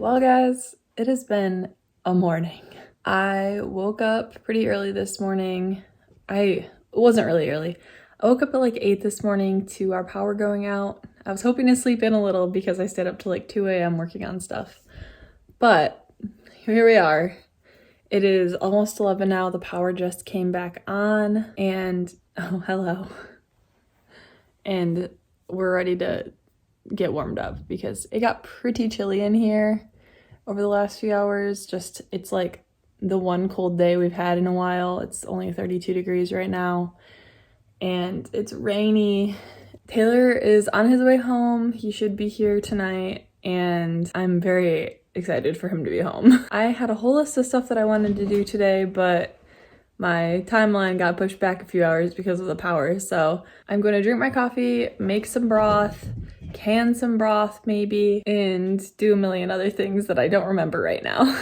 Well guys, it has been a morning. I woke up pretty early this morning. It wasn't really early. I woke up at like 8 this morning to our power going out. I was hoping to sleep in a little because I stayed up till like 2 a.m. working on stuff. But here we are. It is almost 11 now. The power just came back on and, oh, hello. And we're ready to get warmed up because it got pretty chilly in here over the last few hours. It's like the one cold day we've had in a while. It's only 32 degrees right now and it's rainy. Taylor is on his way home. He should be here tonight and I'm very excited for him to be home. I had a whole list of stuff that I wanted to do today, but my timeline got pushed back a few hours because of the power. So I'm going to drink my coffee, make some broth, can some broth maybe, and do a million other things that I don't remember right now.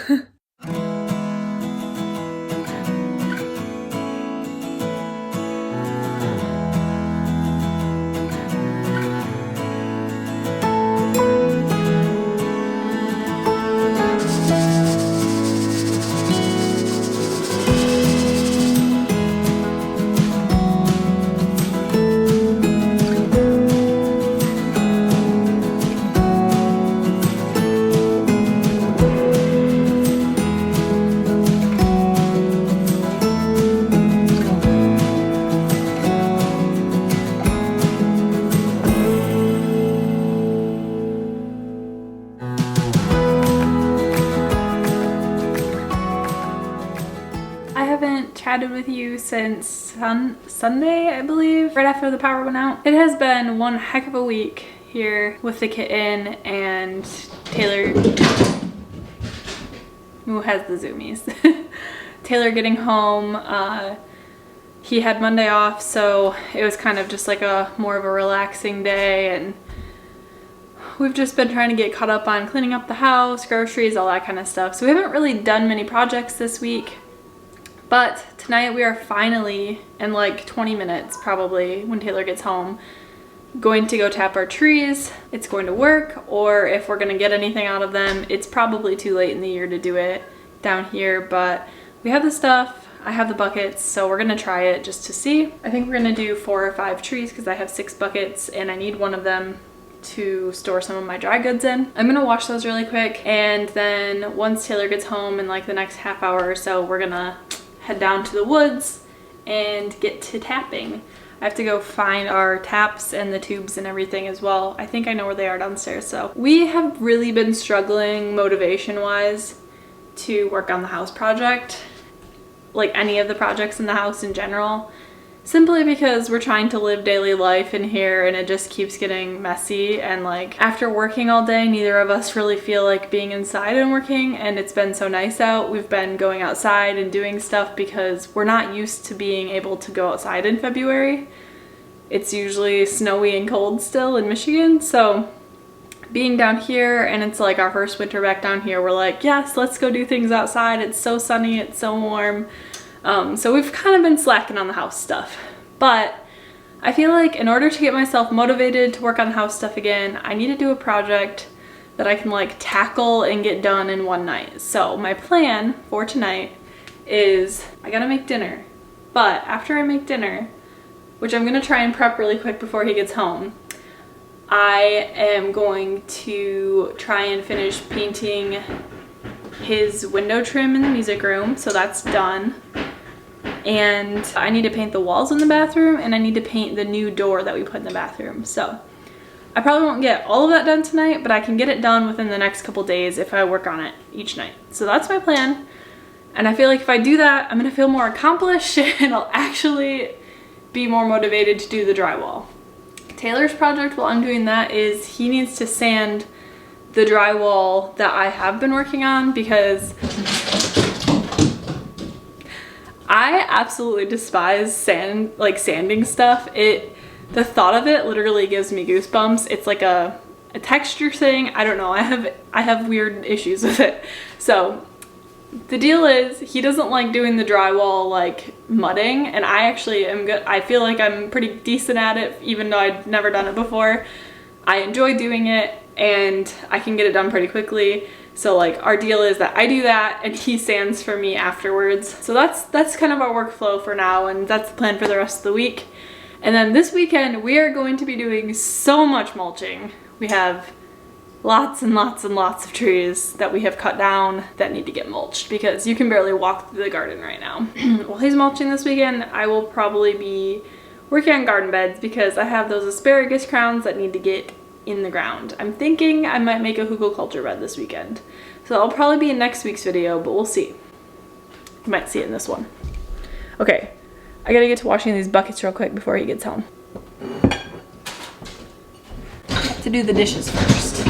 Chatted with you since Sunday, I believe, right after the power went out. It has been one heck of a week here with the kitten and Taylor, who has the zoomies. Taylor getting home. He had Monday off, so it was kind of just like more of a relaxing day, and we've just been trying to get caught up on cleaning up the house, groceries, all that kind of stuff. So we haven't really done many projects this week. But tonight we are finally, in like 20 minutes probably when Taylor gets home, going to go tap our trees. It's going to work, or if we're going to get anything out of them, it's probably too late in the year to do it down here, but we have the stuff. I have the buckets, so we're going to try it just to see. I think we're going to do 4 or 5 trees because I have 6 buckets and I need one of them to store some of my dry goods in. I'm gonna wash those really quick, and then once Taylor gets home in like the next half hour or so, we're gonna head down to the woods and get to tapping. I have to go find our taps and the tubes and everything as well. I think I know where they are downstairs. So we have really been struggling motivation wise to work on the house project, like any of the projects in the house in general, simply because we're trying to live daily life in here and it just keeps getting messy. And like after working all day, neither of us really feel like being inside and working, and it's been so nice out. We've been going outside and doing stuff because we're not used to being able to go outside in February. It's usually snowy and cold still in Michigan, so being down here and it's like our first winter back down here, we're like, yes, let's go do things outside. It's so sunny, it's so warm. So we've kind of been slacking on the house stuff, but I feel like in order to get myself motivated to work on the house stuff again, I need to do a project that I can like tackle and get done in one night. So my plan for tonight is I gotta make dinner, but after I make dinner, which I'm gonna try and prep really quick before he gets home, I am going to try and finish painting his window trim in the music room, so that's done. And I need to paint the walls in the bathroom, and I need to paint the new door that we put in the bathroom. So I probably won't get all of that done tonight, but I can get it done within the next couple days if I work on it each night. So that's my plan. And I feel like if I do that, I'm gonna feel more accomplished and I'll actually be more motivated to do the drywall. Taylor's project while I'm doing that is he needs to sand the drywall that I have been working on, because I absolutely despise sanding stuff. The thought of it literally gives me goosebumps. It's like a texture thing. I don't know. I have weird issues with it. So the deal is he doesn't like doing the drywall like mudding, and I actually am good. I feel like I'm pretty decent at it, even though I'd never done it before. I enjoy doing it and I can get it done pretty quickly. So like our deal is that I do that and he sands for me afterwards. So that's kind of our workflow for now, and that's the plan for the rest of the week. And then this weekend we are going to be doing so much mulching. We have lots and lots and lots of trees that we have cut down that need to get mulched because you can barely walk through the garden right now. While he's mulching this weekend, I will probably be working on garden beds because I have those asparagus crowns that need to get in the ground. I'm thinking I might make a hugelkultur bed this weekend. So that'll probably be in next week's video, but we'll see. You might see it in this one. Okay, I gotta get to washing these buckets real quick before he gets home. I have to do the dishes first.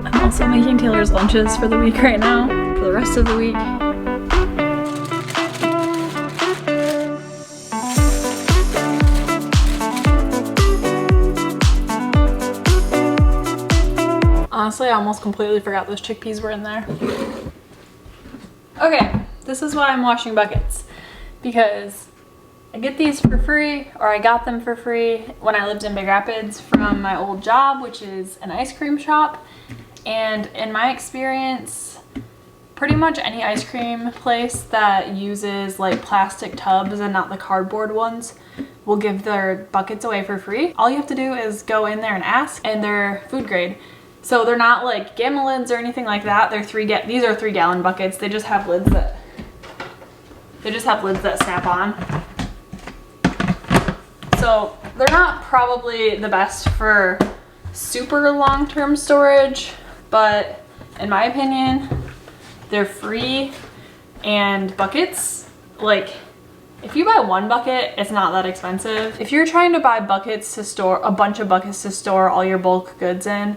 I'm also making Taylor's lunches for the week right now, for the rest of the week. Honestly, I almost completely forgot those chickpeas were in there. Okay, this is why I'm washing buckets. Because I get these for free, or I got them for free when I lived in Big Rapids from my old job, which is an ice cream shop. And in my experience, pretty much any ice cream place that uses like plastic tubs and not the cardboard ones will give their buckets away for free. All you have to do is go in there and ask, and they're food grade. So they're not like gamma lids or anything like that. They're these are 3-gallon buckets. They just have lids that snap on. So they're not probably the best for super long-term storage, but in my opinion, they're free. And buckets, like if you buy one bucket, it's not that expensive. If you're trying to buy buckets to store, a bunch of buckets to store all your bulk goods in,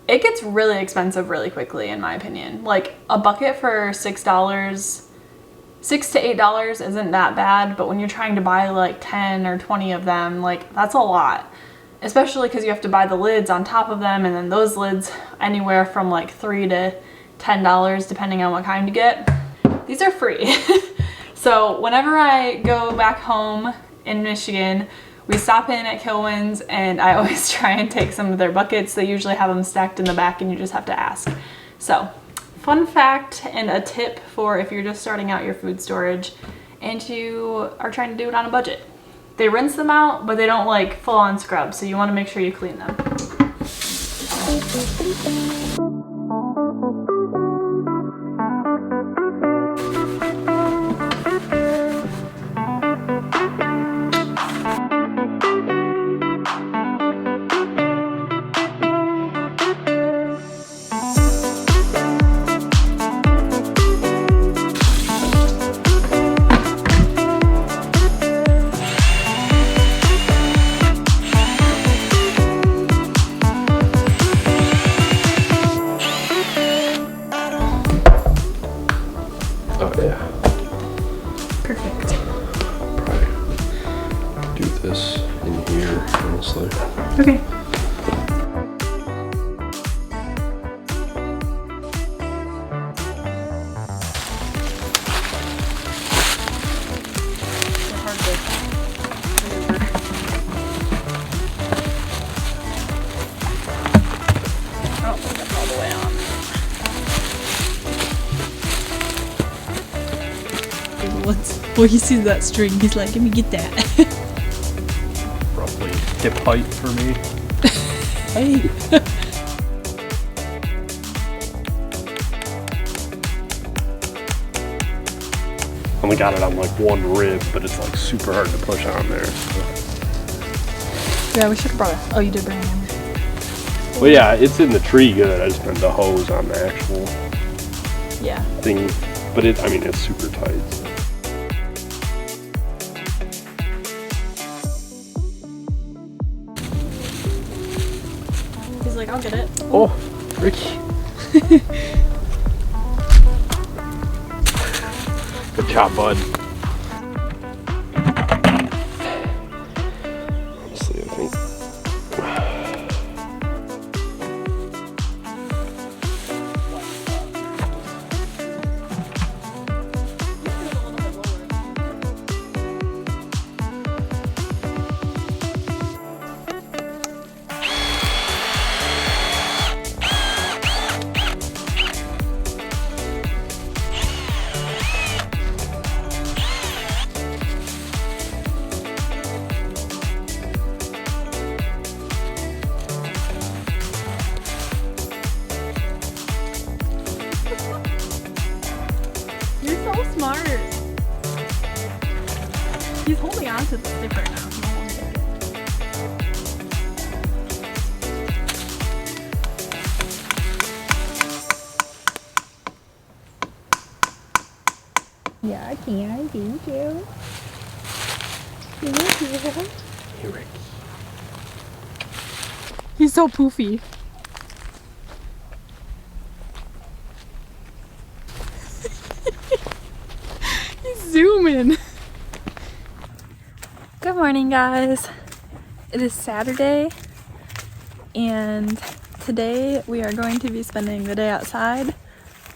it gets really expensive really quickly, in my opinion. Like a bucket for $6 to $8 isn't that bad, but when you're trying to buy like 10 or 20 of them, like that's a lot. Especially because you have to buy the lids on top of them, and then those lids anywhere from like $3 to $10 depending on what kind you get. These are free. So whenever I go back home in Michigan, we stop in at Kilwin's and I always try and take some of their buckets. They usually have them stacked in the back and you just have to ask. So fun fact and a tip for if you're just starting out your food storage and you are trying to do it on a budget. They rinse them out, but they don't like full on scrub, so you want to make sure you clean them. Okay. Well, he sees that string, he's like, let me get that. Roughly hip height for me. Hey. Only got it on like one rib, but it's like super hard to push on there. So. Yeah, we should have brought it. Oh, you did bring it in. Well, yeah, it's in the tree good. I just meant the hose on the actual thing. But I mean, it's super tight. So. He's like, I'll get it. Oh, Ricky. Good job, bud. Honestly, I think. He's holding on to the stick right now. He won't take it. Yeah, I can. Thank you. Thank you. Hey, Ricky. He's so poofy. He's zooming. Good morning, guys. It is Saturday, and today we are going to be spending the day outside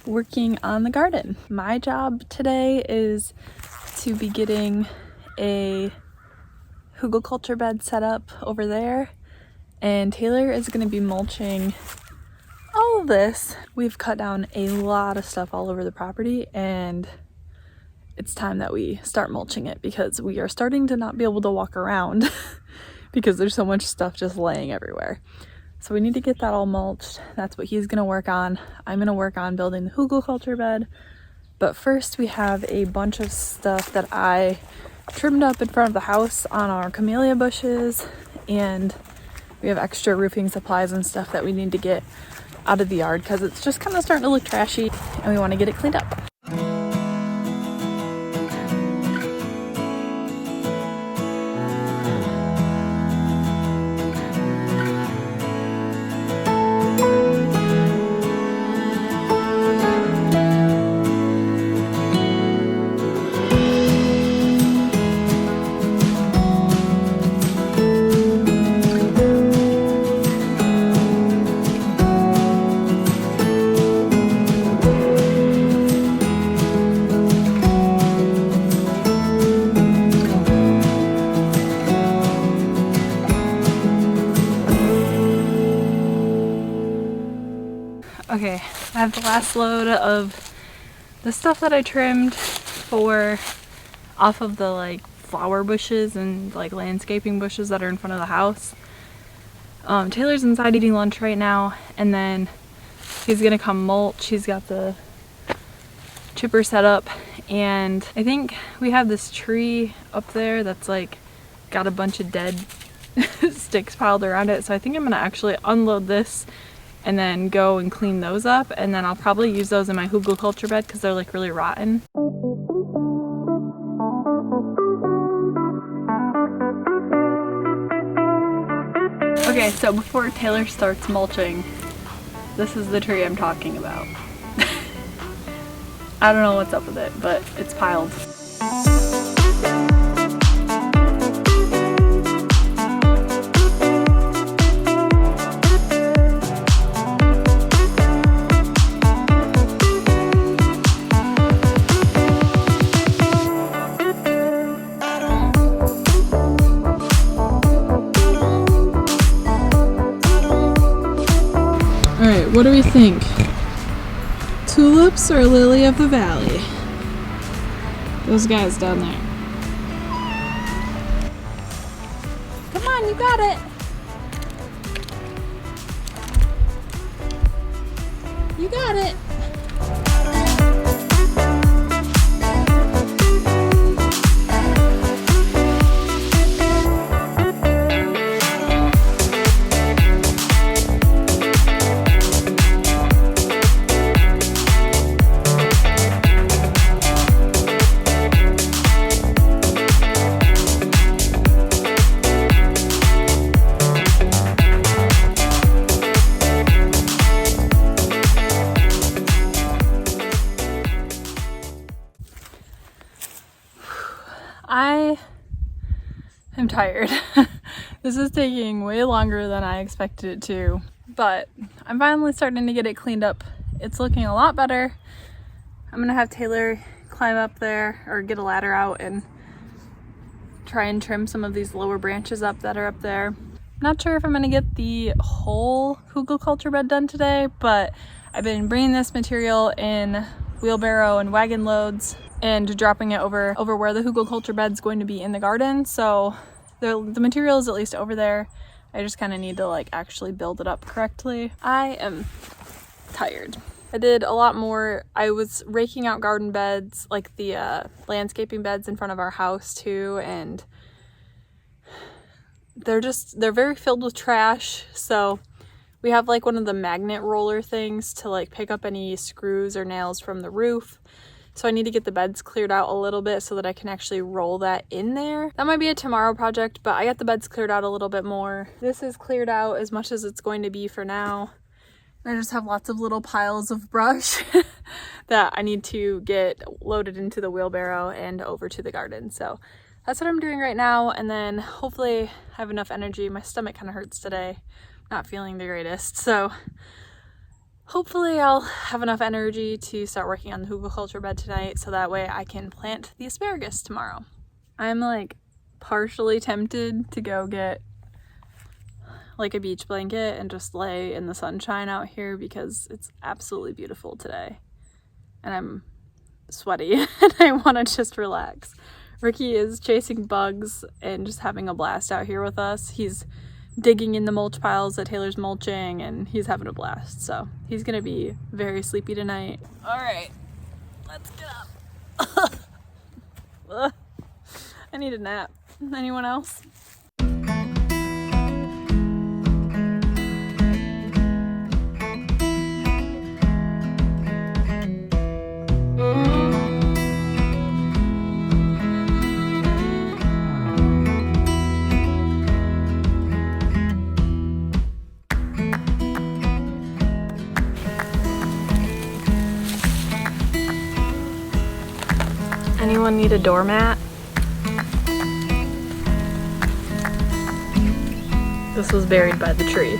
working on the garden. My job today is to be getting a hugelkultur bed set up over there, and Taylor is going to be mulching all of this. We've cut down a lot of stuff all over the property, and it's time that we start mulching it because we are starting to not be able to walk around because there's so much stuff just laying everywhere. So we need to get that all mulched. That's what he's gonna work on. I'm gonna work on building the hugelkultur bed. But first we have a bunch of stuff that I trimmed up in front of the house on our camellia bushes, and we have extra roofing supplies and stuff that we need to get out of the yard because it's just kind of starting to look trashy and we want to get it cleaned up. Okay, I have the last load of the stuff that I trimmed off of the like flower bushes and like landscaping bushes that are in front of the house. Taylor's inside eating lunch right now, and then he's gonna come mulch. He's got the chipper set up, and I think we have this tree up there that's like got a bunch of dead sticks piled around it, so I think I'm gonna actually unload this and then go and clean those up, and then I'll probably use those in my hugelkultur bed because they're like really rotten. Okay, so before Taylor starts mulching, this is the tree I'm talking about. I don't know what's up with it, but it's piled. What do we think? Tulips or lily of the valley? Those guys down there. Come on, you got it! You got it! I am tired. This is taking way longer than I expected it to, but I'm finally starting to get it cleaned up. It's looking a lot better. I'm gonna have Taylor climb up there or get a ladder out and try and trim some of these lower branches up that are up there. I'm not sure if I'm gonna get the whole hugelkultur bed done today, but I've been bringing this material in wheelbarrow and wagon loads and dropping it over where the hugelkultur bed's going to be in the garden. So the material is at least over there. I just kind of need to like actually build it up correctly. I am tired. I did a lot more. I was raking out garden beds, like the landscaping beds in front of our house too, and they're very filled with trash. So we have like one of the magnet roller things to like pick up any screws or nails from the roof. So I need to get the beds cleared out a little bit so that I can actually roll that in there. That might be a tomorrow project, but I got the beds cleared out a little bit more. This is cleared out as much as it's going to be for now. I just have lots of little piles of brush that I need to get loaded into the wheelbarrow and over to the garden. So that's what I'm doing right now. And then hopefully I have enough energy. My stomach kind of hurts today. Not feeling the greatest. So hopefully I'll have enough energy to start working on the hugelkultur bed tonight so that way I can plant the asparagus tomorrow. I'm like partially tempted to go get like a beach blanket and just lay in the sunshine out here because it's absolutely beautiful today. And I'm sweaty and I want to just relax. Ricky is chasing bugs and just having a blast out here with us. He's digging in the mulch piles that Taylor's mulching and he's having a blast. So he's gonna be very sleepy tonight. All right, let's get up. I need a nap. Anyone else? Anyone need a doormat? This was buried by the tree.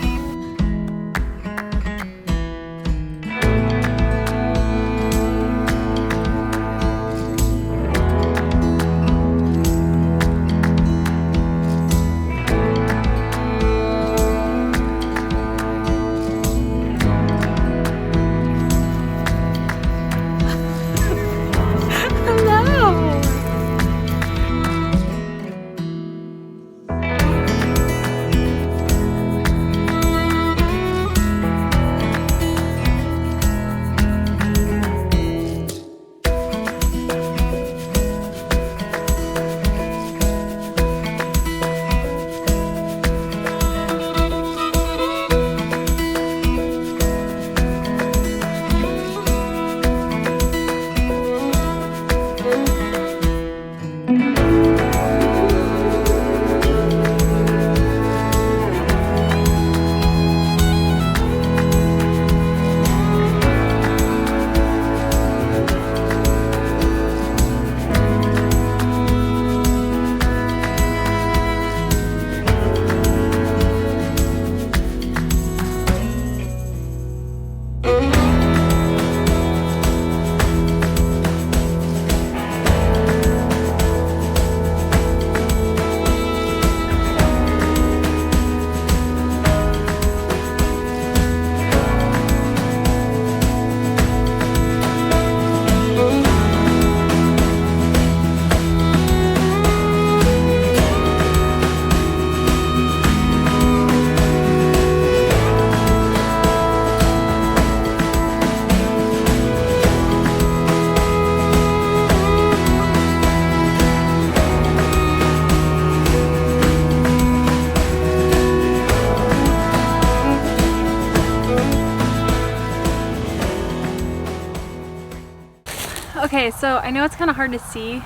Okay, so I know it's kind of hard to see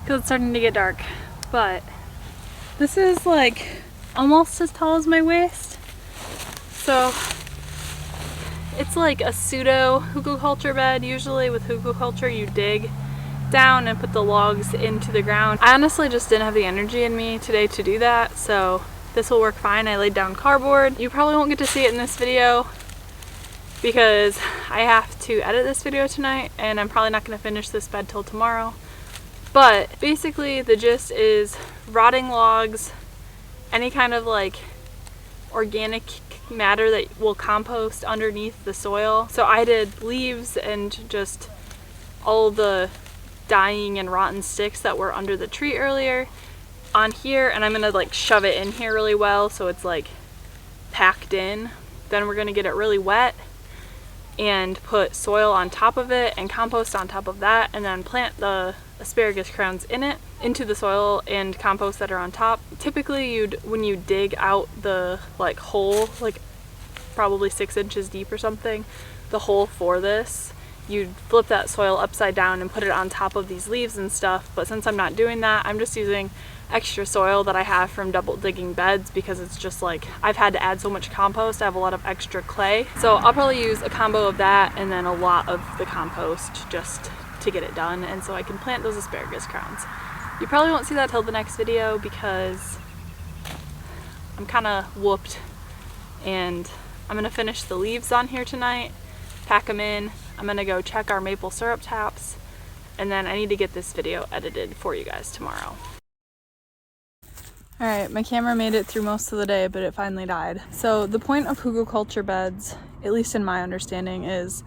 because it's starting to get dark, but this is like almost as tall as my waist. So it's like a pseudo hugelkultur bed. Usually with hugelkultur you dig down and put the logs into the ground. I honestly just didn't have the energy in me today to do that, so this will work fine. I laid down cardboard. You probably won't get to see it in this video because I have to edit this video tonight and I'm probably not going to finish this bed till tomorrow. But basically the gist is rotting logs, any kind of like organic matter that will compost underneath the soil. So I did leaves and just all the dying and rotten sticks that were under the tree earlier on here, and I'm gonna like shove it in here really well so it's like packed in. Then we're gonna get it really wet and put soil on top of it and compost on top of that, and then plant the asparagus crowns in it, into the soil and compost that are on top. Typically when you dig out the like hole, like probably 6 inches deep or something, the hole for this, you'd flip that soil upside down and put it on top of these leaves and stuff. But since I'm not doing that, I'm just using extra soil that I have from double digging beds, because it's just like I've had to add so much compost. I have a lot of extra clay, so I'll probably use a combo of that and then a lot of the compost just to get it done, and so I can plant those asparagus crowns. You probably won't see that till the next video because I'm kind of whooped, and I'm gonna finish the leaves on here tonight, pack them in. I'm gonna go check our maple syrup taps, and then I need to get this video edited for you guys tomorrow. Alright, my camera made it through most of the day, but it finally died. So the point of hugelkultur beds, at least in my understanding, is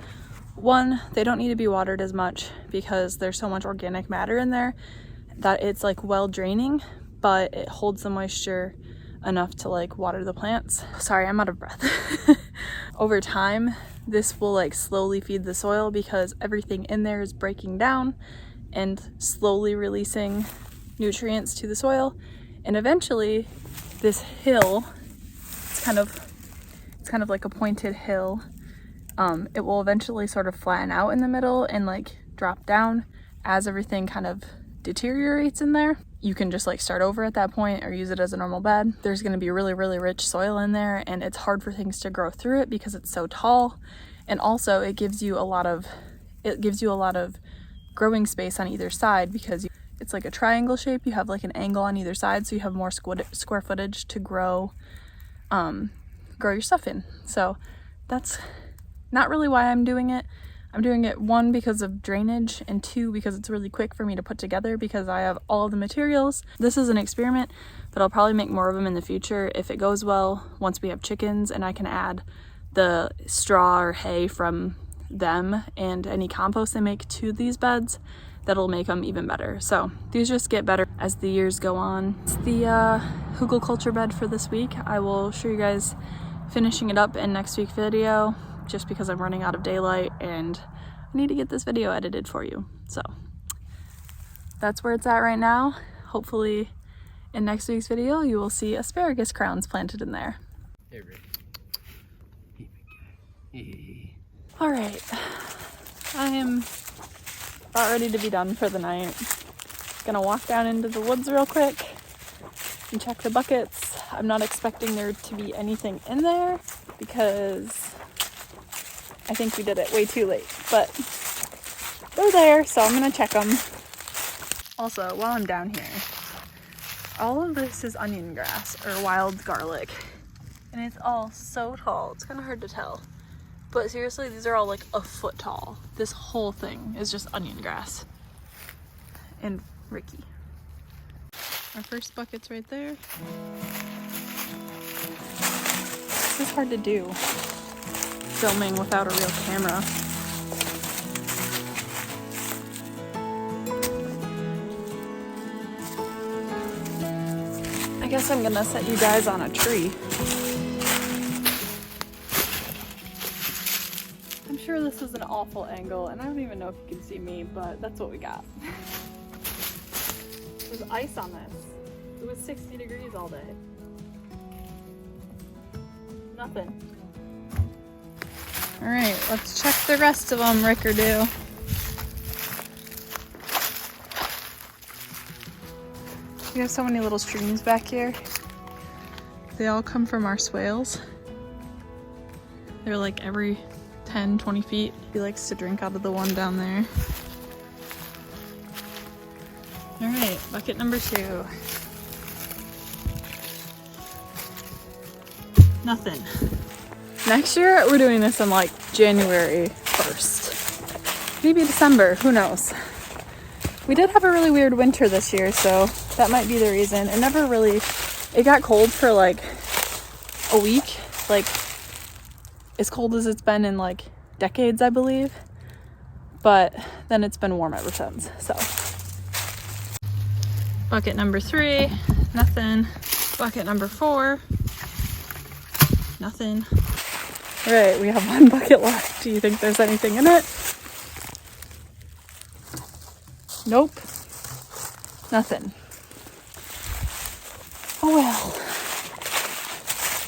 1, they don't need to be watered as much because there's so much organic matter in there that it's like well draining, but it holds the moisture enough to like water the plants. Sorry, I'm out of breath. Over time, this will like slowly feed the soil because everything in there is breaking down and slowly releasing nutrients to the soil. And eventually this hill, it's kind of like a pointed hill, it will eventually sort of flatten out in the middle and like drop down as everything kind of deteriorates in there. You can just like start over at that point or use it as a normal bed. There's going to be really, really rich soil in there, and it's hard for things to grow through it because it's so tall. And also it gives you a lot of growing space on either side because it's like a triangle shape. You have like an angle on either side, so you have more square footage to grow your stuff in. So that's not really why I'm doing it. I'm doing it 1 because of drainage, and 2 because it's really quick for me to put together because I have all the materials. This is an experiment, but I'll probably make more of them in the future if it goes well once we have chickens and I can add the straw or hay from them and any compost they make to these beds. That'll make them even better. So these just get better as the years go on. It's the hugelkultur bed for this week. I will show you guys finishing it up in next week's video, just because I'm running out of daylight and I need to get this video edited for you. So that's where it's at right now. Hopefully in next week's video you will see asparagus crowns planted in there. All right, I am about ready to be done for the night. Gonna walk down into the woods real quick and check the buckets. I'm not expecting there to be anything in there because I think we did it way too late, but they're there, so I'm gonna check them. Also, while I'm down here, all of this is onion grass or wild garlic, and it's all so tall. It's kind of hard to tell, but seriously, these are all like a foot tall. This whole thing is just onion grass. And Ricky. Our first bucket's right there. This is hard to do, filming without a real camera. I guess I'm gonna set you guys on a tree. I'm sure this is an awful angle, and I don't even know if you can see me, but that's what we got. There's ice on this. It was 60 degrees all day. Nothing. All right, let's check the rest of them, Rickardoo. We have so many little streams back here. They all come from our swales. They're like every 10, 20 feet. He likes to drink out of the one down there. All right, bucket number 2. Nothing. Next year, we're doing this in like January 1st. Maybe December, who knows? We did have a really weird winter this year, so that might be the reason. It got cold for like a week, like as cold as it's been in like decades, I believe. But then it's been warm ever since, so. Bucket number 3, nothing. Bucket number 4, nothing. Right, we have one bucket left. Do you think there's anything in it? Nope. Nothing. Oh well.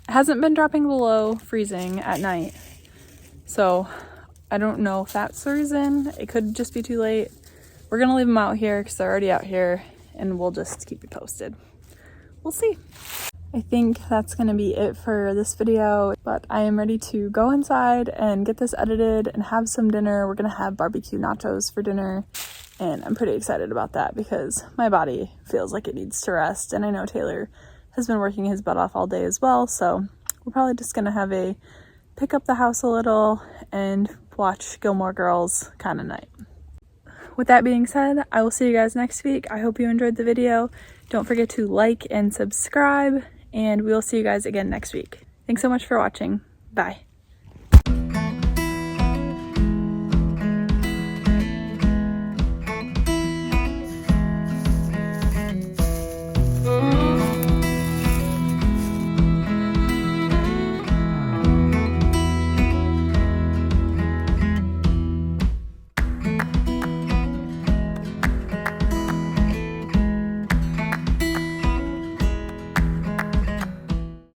It hasn't been dropping below freezing at night. So I don't know if that's the reason. It could just be too late. We're gonna leave them out here because they're already out here, and we'll just keep you posted. We'll see. I think that's gonna be it for this video, but I am ready to go inside and get this edited and have some dinner. We're gonna have barbecue nachos for dinner, and I'm pretty excited about that because my body feels like it needs to rest, and I know Taylor has been working his butt off all day as well, so we're probably just gonna have a pick up the house a little and watch Gilmore Girls kind of night. With that being said, I will see you guys next week. I hope you enjoyed the video. Don't forget to like and subscribe, and we will see you guys again next week. Thanks so much for watching. Bye.